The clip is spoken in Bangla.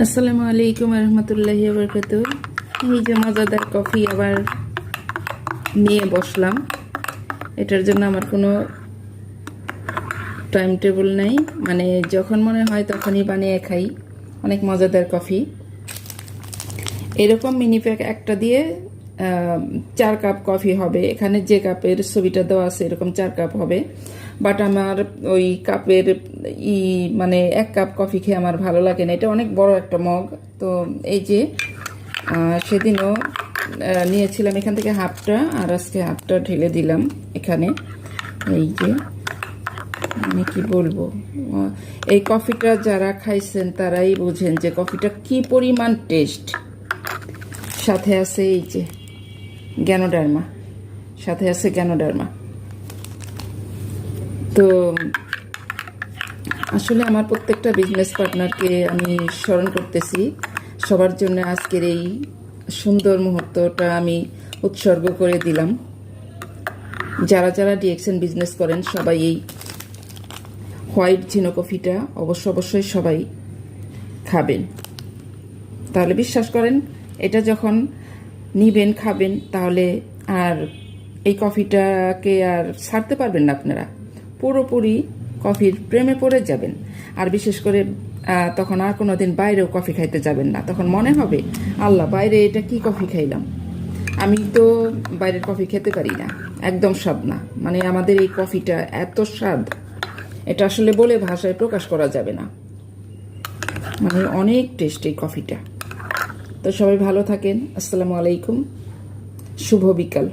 আসসালামু আলাইকুম রহমতুল্লাহি ওয়া বারাকাতুহু। এই যে মজাদার কফি আবার নিয়ে বসলাম। এটার জন্য আমার কোনো টাইম টেবিল নেই, মানে যখন মনে হয় তখনই বানিয়ে খাই। অনেক মজাদার কফি। এরকম মিনি প্যাক একটা দিয়ে 4 কাপ কফি হবে। এখানে যে কাপের ছবিটা দেওয়া আছে এরকম 4 কাপ হবে, বাট আমার ওই কাপের মানে 1 কাপ কফি খেয়ে আমার ভালো লাগে না। এটা অনেক বড় একটা মগ। তো এই যে সেদিনও নিয়েছিলাম এখান থেকে হাফটা, আর আজকে হাফটা ঢেলে দিলাম এখানে। এই যে আমি কি বলবো, এই কফিটা যারা খাইছেন তারাই বুঝেন যে কফিটা কি পরিমাণ টেস্ট। সাথে আছে এই যে গ্যানোডার্মা, সাথে আছে গ্যানোডার্মা। তো আসলে আমার প্রত্যেকটা বিজনেস পার্টনারকে আমি স্মরণ করতেছি। সবার জন্য আজকের এই সুন্দর মুহূর্তটা আমি উৎসর্গ করে দিলাম। যারা যারা ডিএক্সএন বিজনেস করেন সবাই এই হোয়াইট ঝিনো কফিটা অবশ্যই সবাই খাবেন। তাহলে বিশ্বাস করেন, এটা যখন নিবেন খাবেন তাহলে আর এই কফিটাকে আর ছাড়তে পারবেন না আপনারা। পুরোপুরি কফির প্রেমে পড়ে যাবেন। আর বিশেষ করে তখন আর কোনোদিন বাইরেও কফি খাইতে যাবেন না। তখন মনে হবে, আল্লাহ, বাইরে এটা কি কফি খাইলাম। আমি তো বাইরের কফি খেতে পারি না, একদম স্বাদ না। মানে আমাদের এই কফিটা এত স্বাদ, এটা আসলে বলে ভাষায় প্রকাশ করা যাবে না। মানে অনেক টেস্ট এই কফিটা। তো সবাই ভালো থাকেন। আসসালামু আলাইকুম, শুভ বিকাল।